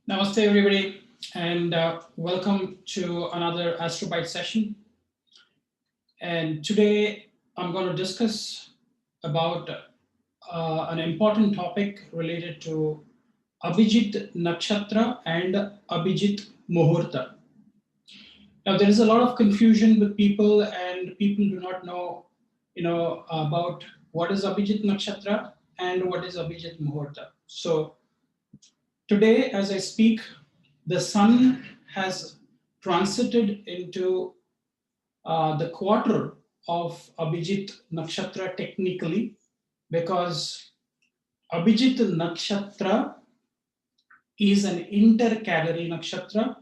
Namaste, everybody, and welcome to another Astrobite session. And today I'm going to discuss about an important topic related to Abhijit Nakshatra and Abhijit Muhurta. Now, there is a lot of confusion with people, and people do not know, about what is Abhijit Nakshatra and what is Abhijit Muhurta. So today, as I speak, the sun has transited into the quarter of Abhijit Nakshatra technically, because Abhijit Nakshatra is an intercalary nakshatra,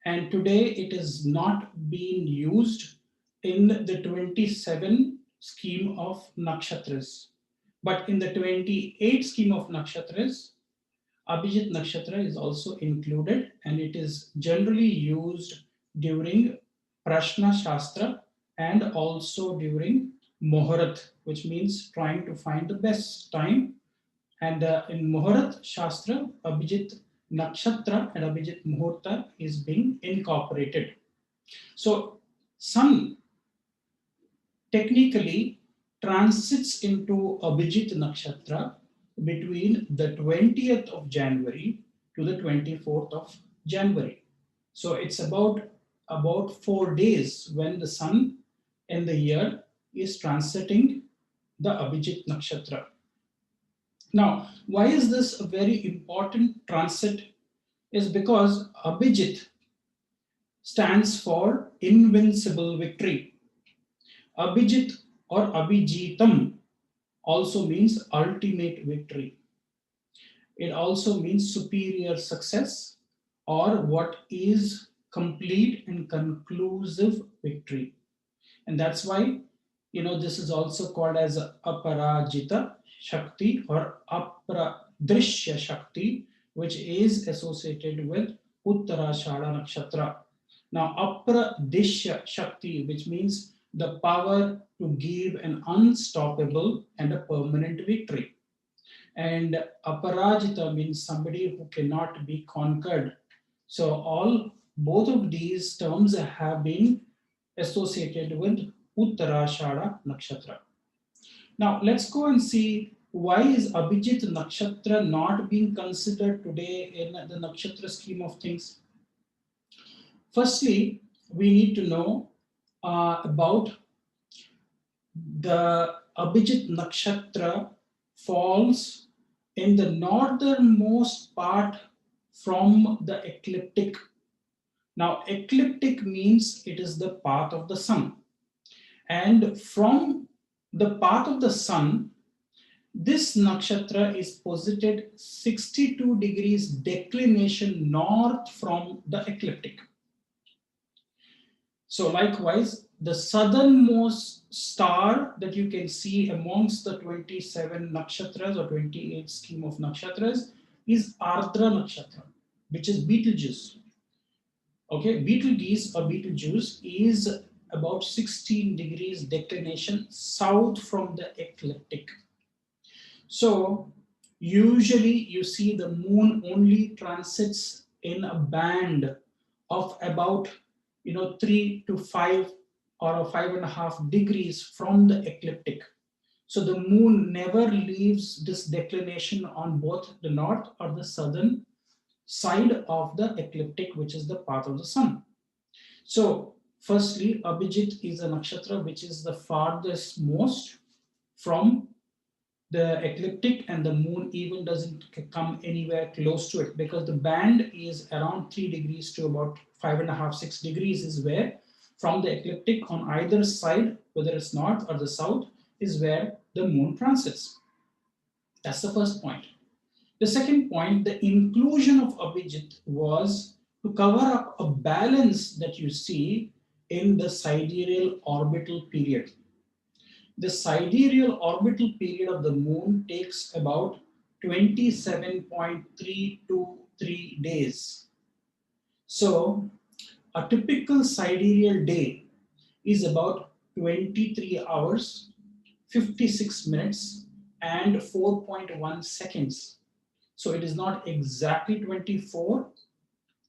and today it is not being used in the 27 scheme of nakshatras. But in the 28 scheme of nakshatras, Abhijit Nakshatra is also included, and it is generally used during Prashna Shastra and also during Muhurat, which means trying to find the best time. And in Muhurat Shastra, Abhijit Nakshatra and Abhijit Muhurta is being incorporated. So, Sun technically transits into Abhijit Nakshatra between the 20th of January to the 24th of January. So it's about 4 days when the sun in the year is transiting the Abhijit Nakshatra. Now, why is this a very important transit? Is because Abhijit stands for invincible victory. Abhijit or Abhijitam also means ultimate victory. It also means superior success or what is complete and conclusive victory. And that's why, this is also called as Aparajita Shakti or Apradrishya Shakti, which is associated with Uttarashada Nakshatra. Now, Apradishya Shakti, which means the power to give an unstoppable and a permanent victory. And Aparajita means somebody who cannot be conquered. So, both of these terms have been associated with Uttarashada Nakshatra. Now, let's go and see why is Abhijit Nakshatra not being considered today in the Nakshatra scheme of things. Firstly, we need to know about the Abhijit Nakshatra falls in the northernmost part from the ecliptic. Now, ecliptic means it is the path of the sun. And from the path of the sun, this nakshatra is posited 62 degrees declination north from the ecliptic. So likewise, the southernmost star that you can see amongst the 27 nakshatras or 28 scheme of nakshatras is Ardra Nakshatra, which is Betelgeuse. Okay, Betelgeuse or Betelgeuse is about 16 degrees declination south from the ecliptic. So usually you see the moon only transits in a band of about 3 to 5 or 5.5 degrees from the ecliptic. So the moon never leaves this declination on both the north or the southern side of the ecliptic, which is the path of the sun. So firstly, Abhijit is a nakshatra which is the farthest most from the ecliptic, and the moon even doesn't come anywhere close to it, because the band is around 3 degrees to about 5.5, 6 degrees is where from the ecliptic on either side, whether it's north or the south, is where the moon transits. That's the first point. The second point, the inclusion of Abhijit was to cover up a balance that you see in the sidereal orbital period. The sidereal orbital period of the moon takes about 27.323 days. So, a typical sidereal day is about 23 hours, 56 minutes, and 4.1 seconds. So, it is not exactly 24,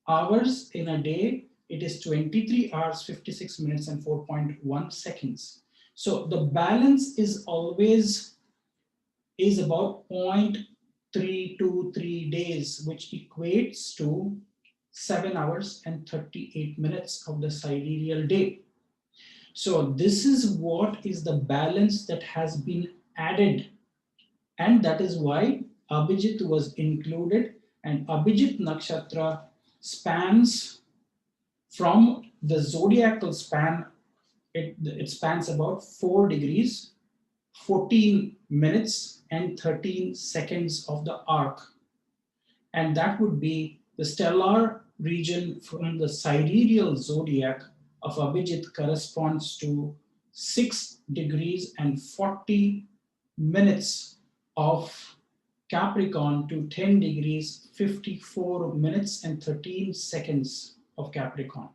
Hours in a day, it is 23 hours, 56 minutes, and 4.1 seconds. So the balance is always is about 0.323 days, which equates to 7 hours and 38 minutes of the sidereal day. So this is what is the balance that has been added, and that is why Abhijit was included, and Abhijit Nakshatra spans from the zodiacal span, it spans about 4 degrees, 14 minutes, and 13 seconds of the arc. And that would be the stellar region from the sidereal zodiac of Abhijit corresponds to 6 degrees and 40 minutes of Capricorn to 10 degrees 54 minutes and 13 seconds of Capricorn.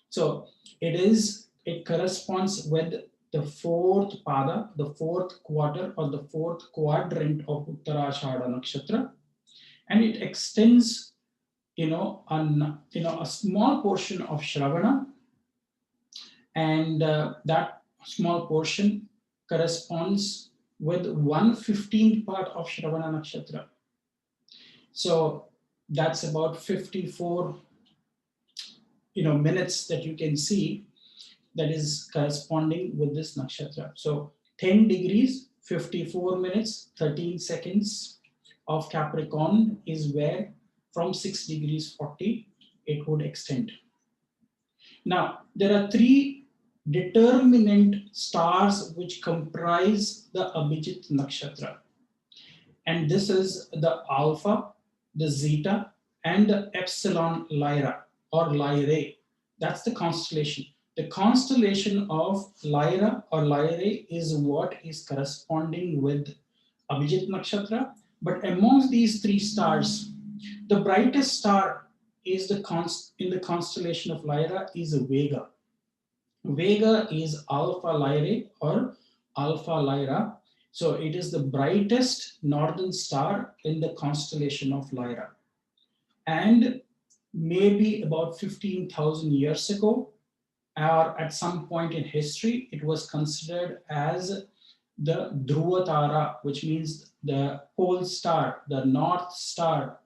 So it corresponds with the fourth pada, the fourth quarter or the fourth quadrant of Uttarashada Nakshatra, and it extends, a small portion of Shravana, and that small portion corresponds with 1/15 part of Shravana Nakshatra. So that's about 54 minutes that you can see that is corresponding with this nakshatra. So 10 degrees, 54 minutes, 13 seconds of Capricorn is where from 6 degrees 40 it would extend. Now, there are three determinant stars which comprise the Abhijit Nakshatra. And this is the Alpha, the Zeta, and the Epsilon Lyra or Lyrae. That's the constellation. The constellation of Lyra or Lyrae is what is corresponding with Abhijit Nakshatra. But amongst these three stars, the brightest star is in the constellation of Lyra is Vega. Vega is Alpha Lyrae or Alpha Lyra. So it is the brightest northern star in the constellation of Lyra. And maybe about 15,000 years ago, or at some point in history, it was considered as the Dhruva Tara, which means the pole star, the north star,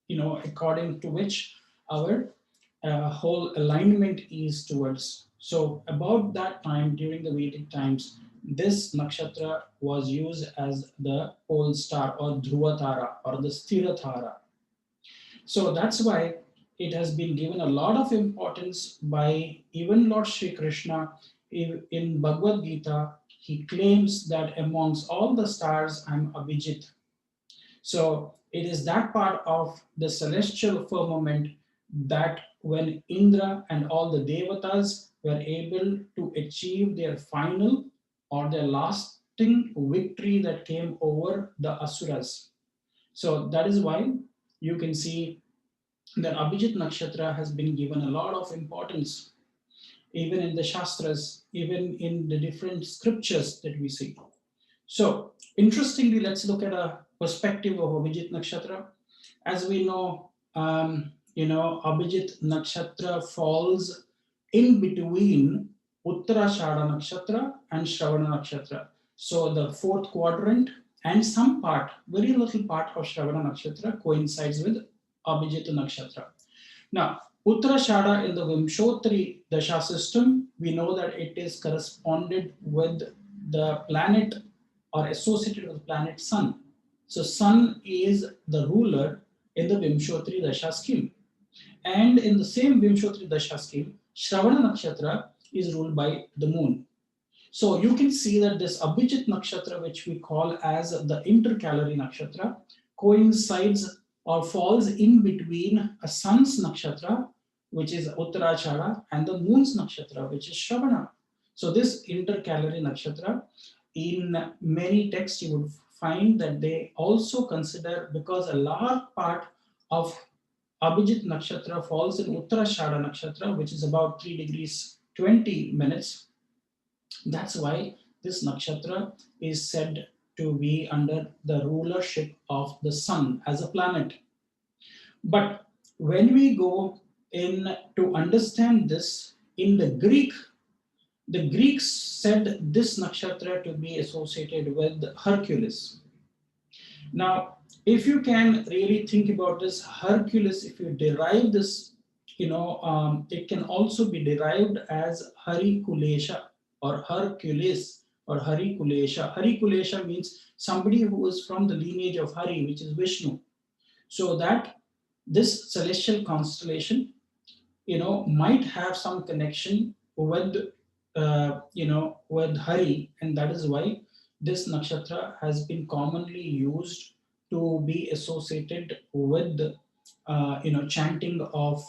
according to which our whole alignment is towards. So about that time, during the Vedic times, this nakshatra was used as the pole star or Dhruva Tara or the Sthira Tara. So that's why it has been given a lot of importance by even Lord Sri Krishna in Bhagavad Gita. He claims that amongst all the stars, I'm Abhijit. So it is that part of the celestial firmament that when Indra and all the Devatas were able to achieve their final or their lasting victory that came over the Asuras. So that is why you can see that Abhijit Nakshatra has been given a lot of importance, even in the Shastras, even in the different scriptures that we see. So, interestingly, let's look at a perspective of Abhijit Nakshatra. As we know, Abhijit Nakshatra falls in between Uttarashada Nakshatra and Shravana Nakshatra. So, the fourth quadrant and some part, very little part of Shravana Nakshatra coincides with Abhijit Nakshatra. Now, Uttarashada in the Vimshotri Dasha system, we know that it is corresponded with the planet or associated with the planet Sun. So Sun is the ruler in the Vimshotri Dasha scheme. And in the same Vimshotri Dasha scheme, Shravana Nakshatra is ruled by the moon. So you can see that this Abhijit Nakshatra, which we call as the intercalary Nakshatra, coincides or falls in between a sun's nakshatra, which is Uttarashada, and the moon's nakshatra, which is Shravana. So this intercalary nakshatra, in many texts you would find that they also consider, because a large part of Abhijit Nakshatra falls in Uttarashada Nakshatra, which is about 3 degrees 20 minutes. That's why this nakshatra is said to be under the rulership of the sun as a planet. But when we go in to understand this in the Greeks said this nakshatra to be associated with Hercules. Now, if you can really think about this, Hercules, if you derive this, it can also be derived as Harikulesha or Hercules or Harikulesha. Harikulesha means somebody who is from the lineage of Hari, which is Vishnu. So that this celestial constellation, might have some connection with, with Hari, and that is why this nakshatra has been commonly used to be associated with, chanting of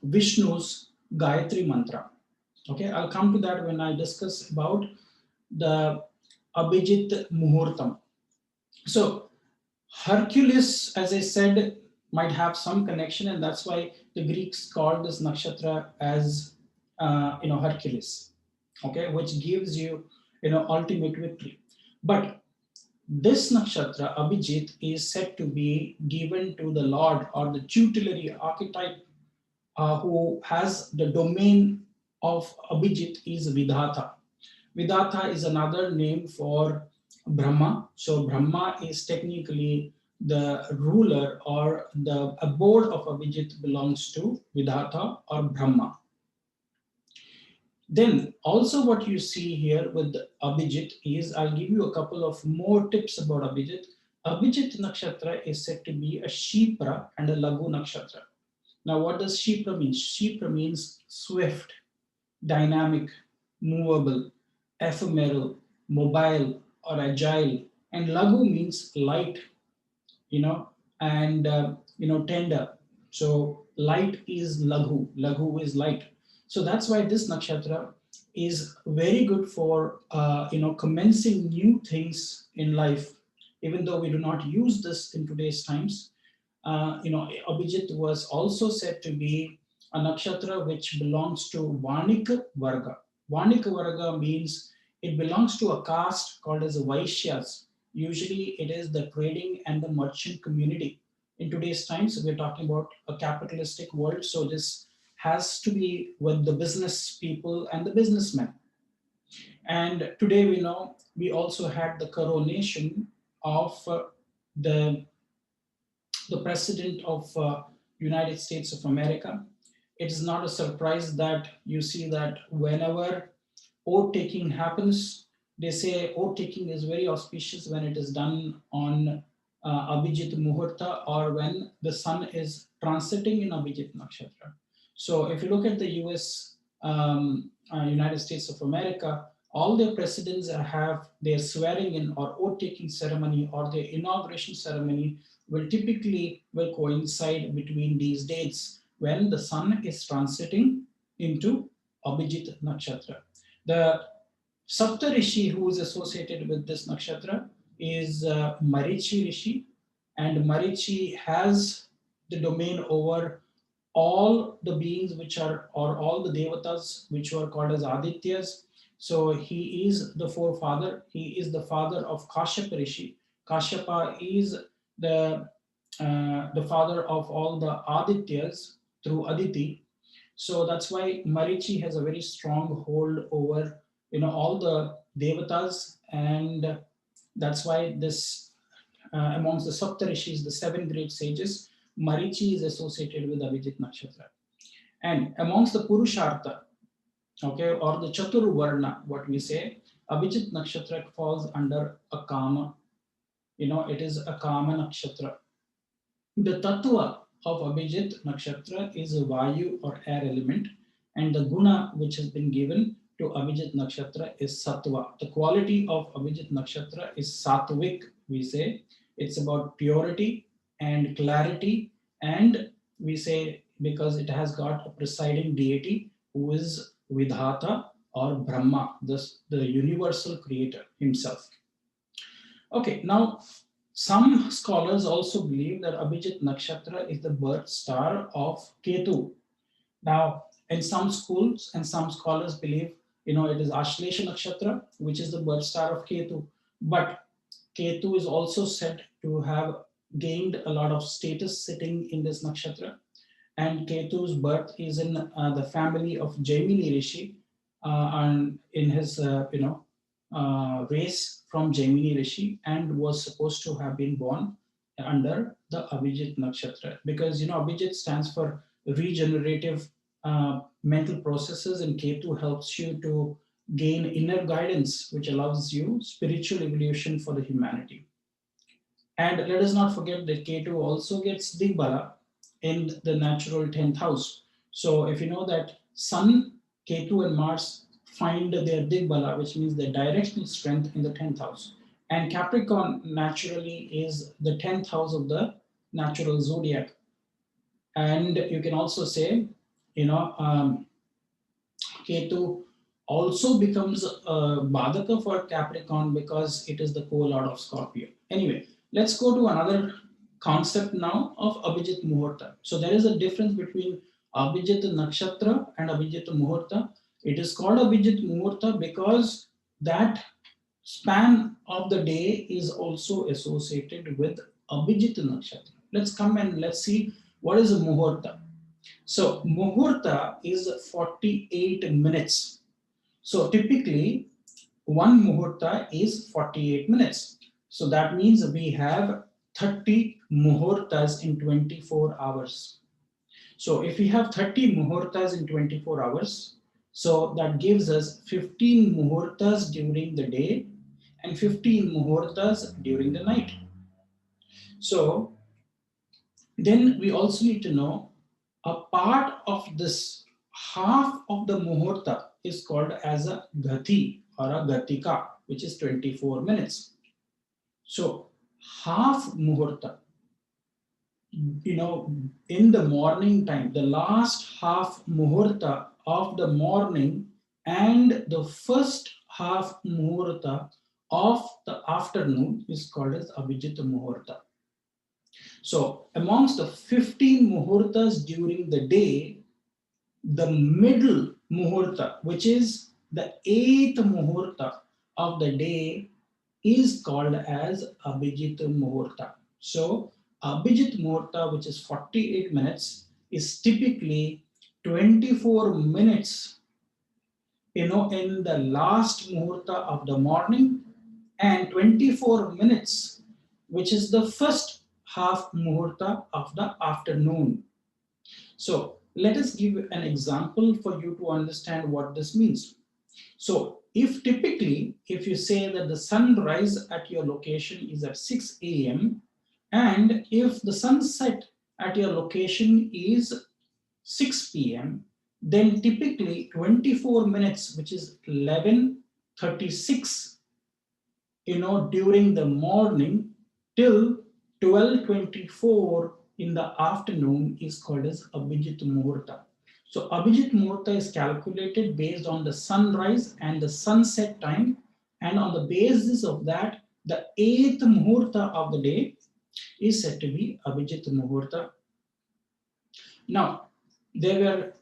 Vishnu's Gayatri mantra. Okay, I'll come to that when I discuss about the Abhijit Muhurtam. So Hercules, as I said, might have some connection, and that's why the Greeks called this nakshatra as, Hercules, okay, which gives you, ultimate victory. But this nakshatra, Abhijit, is said to be given to the Lord or the tutelary archetype who has the domain of Abhijit is Vidhata. Vidhata is another name for Brahma. So Brahma is technically the ruler, or the abode of Abhijit belongs to Vidhata or Brahma. Then also what you see here with Abhijit is, I'll give you a couple of more tips about Abhijit. Abhijit nakshatra is said to be a Shipra and a Lagu nakshatra. Now what does Shipra mean? Shipra means swift, dynamic, movable, ephemeral, mobile, or agile. And Lagu means light, you know, and tender. So light is Laghu. Laghu is light. So that's why this nakshatra is very good for commencing new things in life. Even though we do not use this in today's times, Abhijit was also said to be a nakshatra which belongs to Vanik Varga. Vanik Varga means it belongs to a caste called as Vaishyas. Usually it is the trading and the merchant community. In today's times, we're talking about a capitalistic world, so this has to be with the business people and the businessmen. And today we know we also had the coronation of the the president of United States of America. It is not a surprise that you see that whenever oath taking happens, they say oath taking is very auspicious when it is done on Abhijit Muhurta, or when the sun is transiting in Abhijit Nakshatra. So if you look at the US, United States of America, all their presidents have their swearing in or oath taking ceremony or their inauguration ceremony will coincide between these dates when the sun is transiting into Abhijit Nakshatra. The Sapta Rishi who is associated with this nakshatra is Marichi Rishi, and Marichi has the domain over all the beings which are, or all the devatas which were called as Adityas. So he is the forefather, he is the father of Kashyapa Rishi. Kashyapa is the the father of all the Adityas through Aditi. So that's why Marichi has a very strong hold over all the devatas, and that's why this amongst the Saptarishis, the seven great sages, Marichi is associated with Abhijit Nakshatra. And amongst the Purushartha, okay, or the Chatur Varna, what we say, Abhijit Nakshatra falls under a Kama. It is a Kama Nakshatra. The tattva of Abhijit Nakshatra is a Vayu or air element, and the guna which has been given to Abhijit Nakshatra is Sattva. The quality of Abhijit Nakshatra is Sattvic, we say. It's about purity and clarity, and we say because it has got a presiding deity who is Vidhata or Brahma, the universal creator himself. Okay, now some scholars also believe that Abhijit Nakshatra is the birth star of Ketu. Now, in some schools and some scholars believe, it is Ashlesha Nakshatra, which is the birth star of Ketu. But Ketu is also said to have gained a lot of status sitting in this nakshatra. And Ketu's birth is in the family of Jaimini Rishi, and in his race from Jaimini Rishi, and was supposed to have been born under the Abhijit Nakshatra, because Abhijit stands for regenerative mental processes, and Ketu helps you to gain inner guidance, which allows you spiritual evolution for the humanity. And let us not forget that Ketu also gets Digbala in the natural 10th house. So if you know that Sun, Ketu, and Mars find their Digbala, which means their directional strength in the 10th house. And Capricorn naturally is the 10th house of the natural zodiac. And you can also say, you know, Ketu also becomes a Badaka for Capricorn because it is the co-lord of Scorpio. Anyway, let's go to another concept now of Abhijit Muhurta. So there is a difference between Abhijit Nakshatra and Abhijit Muhurta. It is called Abhijit Muhurta because that span of the day is also associated with Abhijit Nakshatra. Let's come and let's see what is a Muhurta. So Muhurta is 48 minutes. So typically one Muhurta is 48 minutes. So that means we have 30 Muhurtas in 24 hours. So if we have 30 Muhurtas in 24 hours, so that gives us 15 Muhurtas during the day and 15 Muhurtas during the night. So then we also need to know a part of this half of the muhurta is called as a gati or a gatika, which is 24 minutes. So half muhurta, in the morning time, the last half muhurta of the morning and the first half muhurta of the afternoon is called as Abhijit Muhurta. So, amongst the 15 muhurtas during the day, the middle muhurta, which is the eighth muhurta of the day, is called as Abhijit Muhurta. So, Abhijit Muhurta, which is 48 minutes, is typically 24 minutes, in the last muhurta of the morning, and 24 minutes, which is the first half muhurta of the afternoon. So let us give an example for you to understand what this means. So if typically, if you say that the sunrise at your location is at 6 a.m. and if the sunset at your location is 6 p.m., then typically 24 minutes, which is 11:36, during the morning till 12:24 in the afternoon is called as Abhijit Muhurta. So Abhijit Muhurta is calculated based on the sunrise and the sunset time, and on the basis of that, the eighth Muhurta of the day is said to be Abhijit Muhurta. Now, there were,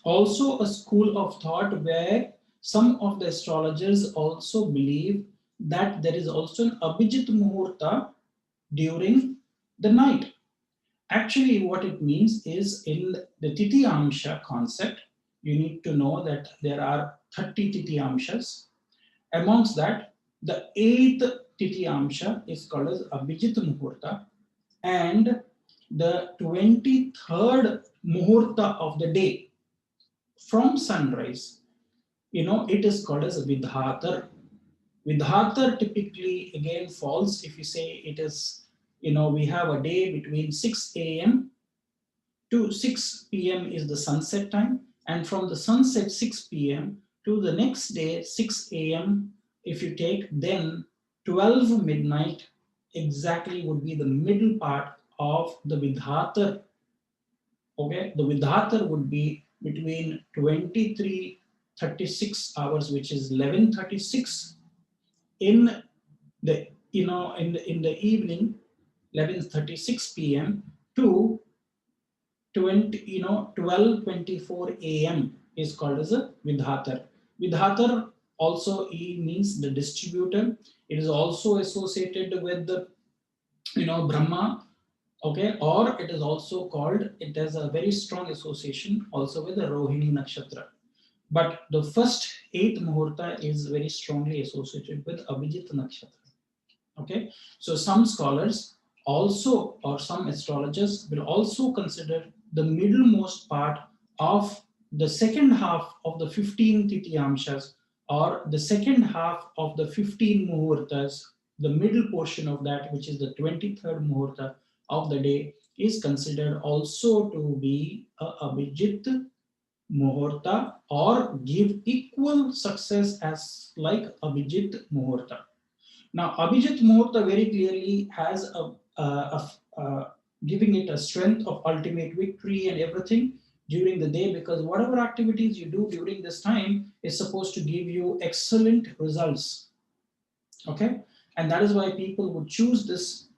also a school of thought where some of the astrologers also believe that there is also an Abhijit Muhurta during the night. Actually, what it means is in the Titiyamsha concept, you need to know that there are 30 Titiyamshas. Amongst that, the eighth Titiyamsha is called as Abhijit Muhurta, and the 23rd Muhurta of the day from sunrise, it is called as Vidhatar. Vidhatar typically again falls if you say it is, we have a day between 6 a.m. to 6 p.m. is the sunset time, and from the sunset 6 p.m. to the next day 6 a.m. if you take, then 12 midnight exactly would be the middle part of the Vidhatar. Okay, the Vidhatar would be between 23:36 hours, which is 11:36 in the in the evening, 11:36 p.m. to 12:24 a.m. is called as a Vidhatar. Vidhatar also means the distributor. It is also associated with the Brahma, okay, or it is also called, it has a very strong association also with the Rohini Nakshatra. But the first eighth Muhurta is very strongly associated with Abhijit Nakshatra. Okay, so some scholars also, or some astrologers will also consider the middlemost part of the second half of the 15 Titiyamshas, or the second half of the 15 Muhurtas, the middle portion of that, which is the 23rd Muhurta of the day, is considered also to be a Abhijit Muhurta, or give equal success as like Abhijit Muhurta. Now, Abhijit Muhurta very clearly has giving it a strength of ultimate victory and everything during the day, because whatever activities you do during this time is supposed to give you excellent results. Okay, and that is why people would choose this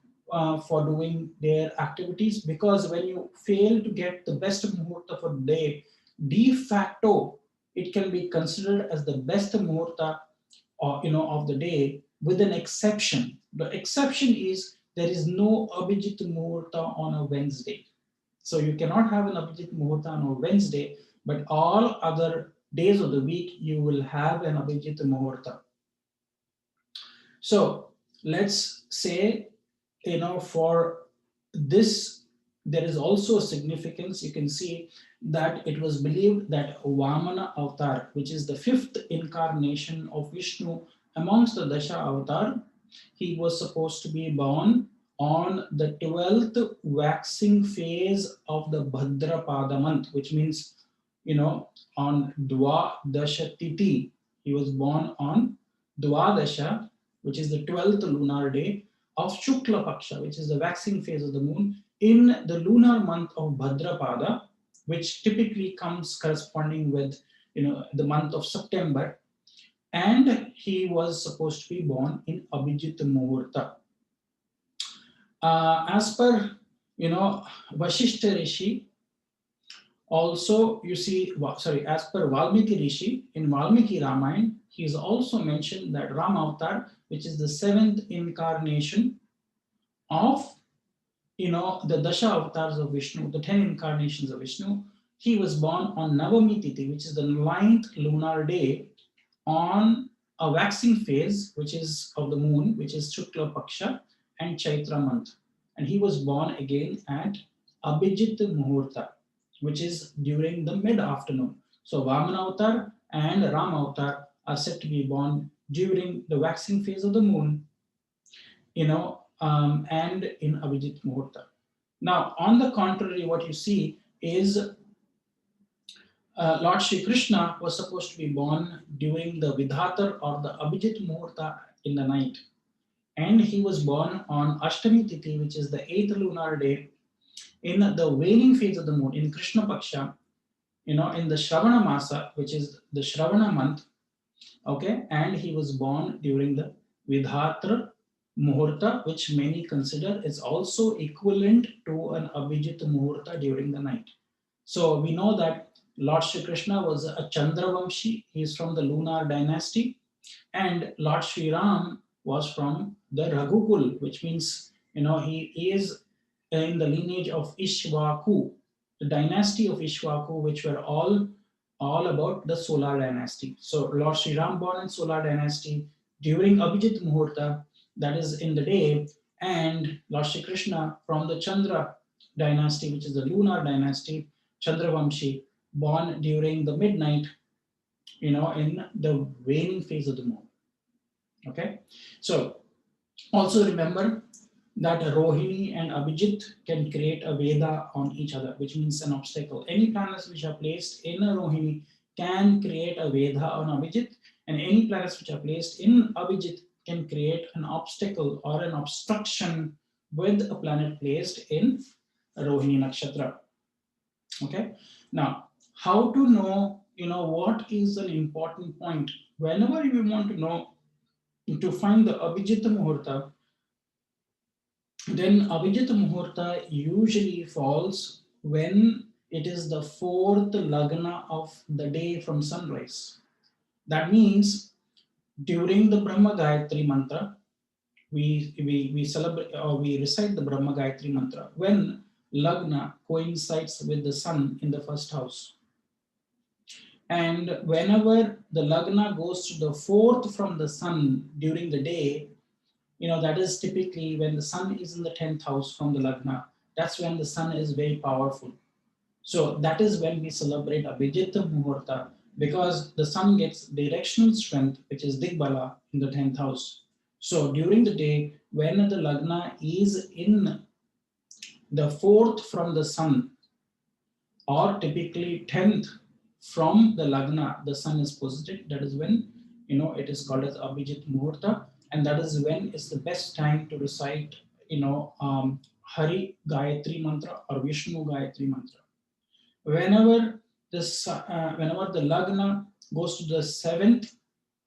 for doing their activities, because when you fail to get the best Muhurta for the day, de facto, it can be considered as the best Muhurta of the day, with an exception. The exception is there is no Abhijit Muhurta on a Wednesday. So you cannot have an Abhijit Muhurta on a Wednesday, but all other days of the week you will have an Abhijit Muhurta. So let's say, for this, there is also a significance. You can see that it was believed that Vamana avatar, which is the fifth incarnation of Vishnu amongst the Dasha avatar, he was supposed to be born on the 12th waxing phase of the Bhadrapada month, which means, on Dwadasha Titi. He was born on Dwadasha, which is the 12th lunar day of Shukla Paksha, which is the waxing phase of the moon, in the lunar month of Bhadrapada, which typically comes corresponding with, the month of September. And he was supposed to be born in Abhijit Muhurta. As per, Vashishta Rishi, also you see, as per Valmiki Rishi, in Valmiki Ramayana, he is also mentioned that Ram Avatar, which is the seventh incarnation of, the Dasha avatars of Vishnu, the 10 incarnations of Vishnu, he was born on Navami Tithi, which is the ninth lunar day, on a waxing phase, which is of the moon, which is Shukla Paksha and Chaitra month. And he was born again at Abhijit Muhurta, which is during the mid-afternoon. So Vamana Avatar and Ram Avatar are said to be born during the waxing phase of the moon, and in Abhijit Muhurta. Now, on the contrary, what you see is Lord Shri Krishna was supposed to be born during the Vidhatar or the Abhijit Muhurta in the night. And he was born on Ashtami Tithi, which is the 8th lunar day, in the waning phase of the moon, in Krishna Paksha, in the Shravana Masa, which is the Shravana month. Okay, and he was born during the Vidhatra Muhurta, which many consider is also equivalent to an Abhijit Muhurta during the night. So we know that Lord Shri Krishna was a Chandravamshi, he is from the lunar dynasty, and Lord Shri Ram was from the Raghukul, which means, he is in the lineage of Ishwaku, the dynasty of Ishwaku, which were all about the solar dynasty. So Lord Sri Ram born in solar dynasty during Abhijit Muhurta, that is in the day, and Lord Sri Krishna from the Chandra dynasty, which is the lunar dynasty, Chandravamshi, born during the midnight, in the waning phase of the moon. Okay, so also remember that Rohini and Abhijit can create a Veda on each other, which means an obstacle. Any planets which are placed in a Rohini can create a Veda on Abhijit, and any planets which are placed in Abhijit can create an obstacle or an obstruction with a planet placed in Rohini Nakshatra. Okay, now how to know, what is an important point whenever you want to know, to find the Abhijit Muhurta. Then Abhijit Muhurta usually falls when it is the fourth lagna of the day from sunrise. That means during the Brahma Gayatri mantra, we celebrate or we recite the Brahma Gayatri mantra when Lagna coincides with the sun in the first house. And whenever the Lagna goes to the fourth from the sun during the day, that is typically when the sun is in the 10th house from the Lagna. That's when the sun is very powerful. So that is when we celebrate Abhijit Muhurta, because the sun gets directional strength, which is Digbala, in the 10th house. So during the day, when the Lagna is in the fourth from the sun, or typically 10th from the Lagna, the sun is posited. That is when it is called as Abhijit Muhurta, and that is when it's the best time to recite Hari Gayatri mantra or Vishnu Gayatri mantra. Whenever the Lagna goes to the seventh,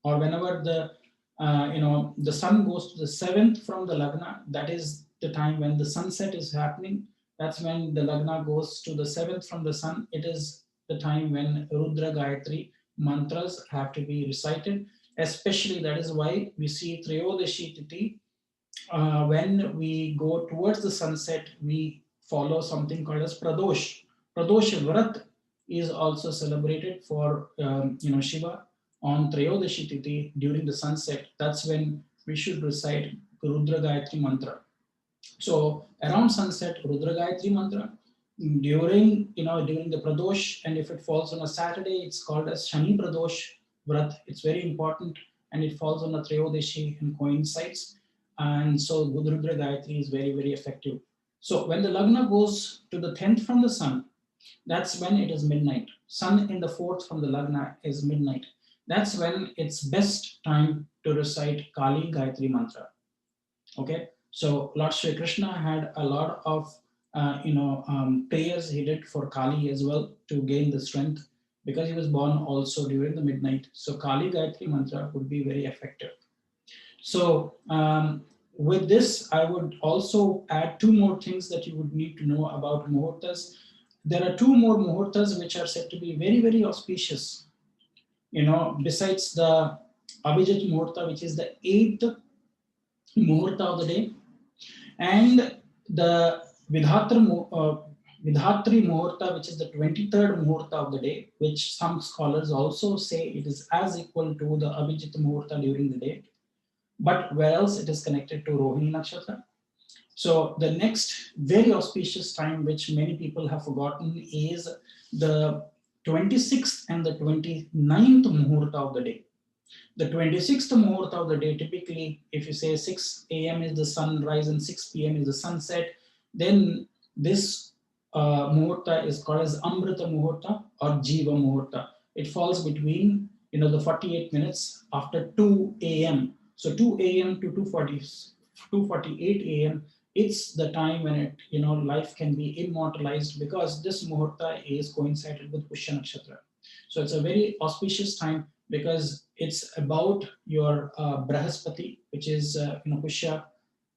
or whenever the sun goes to the seventh from the Lagna, that is the time when the sunset is happening. That's when the Lagna goes to the seventh from the sun. It is the time when Rudra Gayatri mantras have to be recited. Especially that is why we see Trayodashi Titi, when we go towards the sunset, we follow something called as Pradosh. Pradosh Vrat is also celebrated for Shiva on Trayodashi Titi during the sunset. That's when we should recite Rudra Gayatri mantra. So around sunset, Rudra Gayatri mantra. During the Pradosh, and if it falls on a Saturday, it's called as Shani Pradosh Vrat. It's very important, and it falls on a Trayodashi and coincides. And so Rudra Gayatri is very, very effective. So when the Lagna goes to the 10th from the sun, that's when it is midnight. Sun in the fourth from the Lagna is midnight. That's when it's best time to recite Kali Gayatri mantra. Okay, so Lord Shri Krishna had a lot of prayers he did for Kali as well to gain the strength, because he was born also during the midnight. So Kali Gayatri mantra would be very effective. So with this, I would also add two more things that you would need to know about muhurtas. There are two more muhurtas which are said to be very, very auspicious. Besides the Abhijit Muhurta, which is the eighth Muhurta of the day, and the Vidhatri Muhurta, which is the 23rd Muhurta of the day, which some scholars also say it is as equal to the Abhijit Muhurta during the day. But where else it is connected to Rohini Nakshatra. So the next very auspicious time, which many people have forgotten, is the 26th and the 29th Muhurta of the day. The 26th Muhurta of the day, typically, if you say 6 a.m. is the sunrise and 6 p.m. is the sunset, then this Muhurta is called as Amrita Muhurta or Jiva Muhurta. It falls between the 48 minutes after 2 a.m. So 2 a.m. to 2:48 a.m. It's the time when life can be immortalized, because this Muhurta is coincided with Pushya Nakshatra. So it's a very auspicious time, because it's about your Brahaspati, which is Pushya,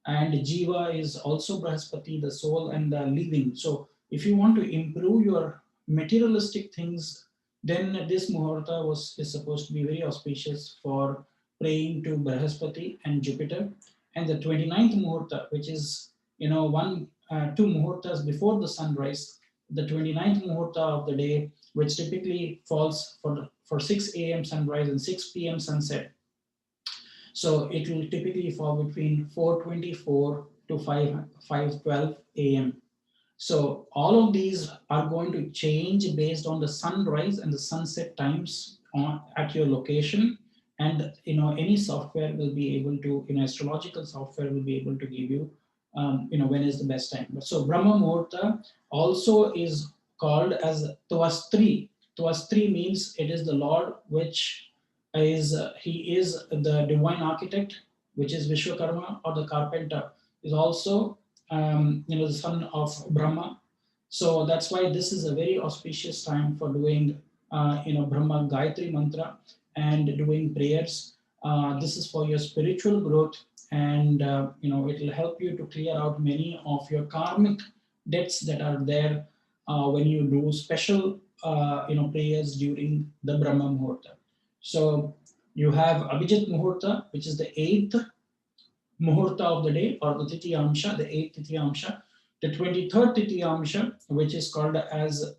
and Jiva is also Brahaspati, the soul and the living. So if you want to improve your materialistic things, then this Muhurta is supposed to be very auspicious for praying to Brahaspati and Jupiter. And the 29th Muhurta, which is two Muhurtas before the sunrise, the 29th Muhurta of the day, which typically falls for 6 a.m. sunrise and 6 p.m. sunset. So it will typically fall between 4:24 to 5:12 a.m. So all of these are going to change based on the sunrise and the sunset times at your location. And any software will be able to, astrological software will be able to give you when is the best time. So Brahma Muhurta also is called as Tvastri. Tvastri means it is the Lord, which is he is the divine architect, which is Vishwakarma, or the carpenter is also the son of Brahma. So that's why this is a very auspicious time for doing Brahma Gayatri mantra and doing prayers. This is for your spiritual growth, and it will help you to clear out many of your karmic debts that are there when you do special prayers during the Brahma Muhurta. So you have Abhijit Muhurta, which is the eighth Muhurta of the day or the Titiyamsha, the 8th Titiyamsha, the 23rd Titiyamsha, which is called as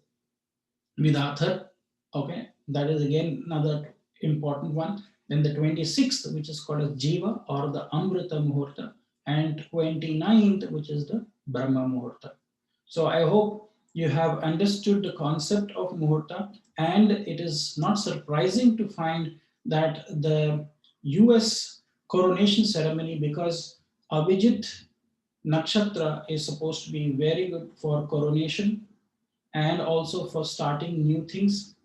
Vidhathar. Okay, that is again another important one. Then the 26th, which is called as Jiva or the Amrita Muhurta, and 29th, which is the Brahma Muhurta. So I hope you have understood the concept of Muhurta, and it is not surprising to find that the US coronation ceremony, because Abhijit Nakshatra is supposed to be very good for coronation and also for starting new things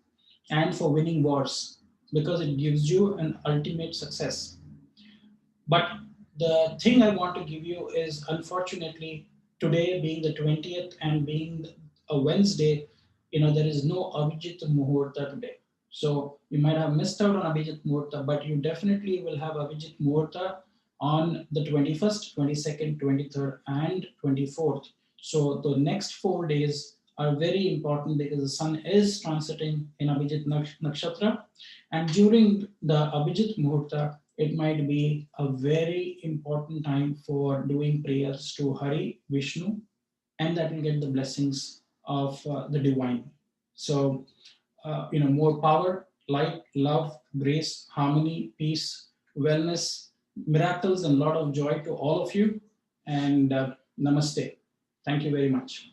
and for winning wars, because it gives you an ultimate success. But the thing I want to give you is, unfortunately, today being the 20th and being a Wednesday, there is no Abhijit Muhurta today. So you might have missed out on Abhijit Muhurta, but you definitely will have Abhijit Muhurta on the 21st, 22nd, 23rd, and 24th. So the next 4 days are very important because the sun is transiting in Abhijit Nakshatra. And during the Abhijit Muhurta, it might be a very important time for doing prayers to Hari, Vishnu, and that will get the blessings of the divine. So, more power, light, love, grace, harmony, peace, wellness, miracles, and a lot of joy to all of you. And namaste. Thank you very much.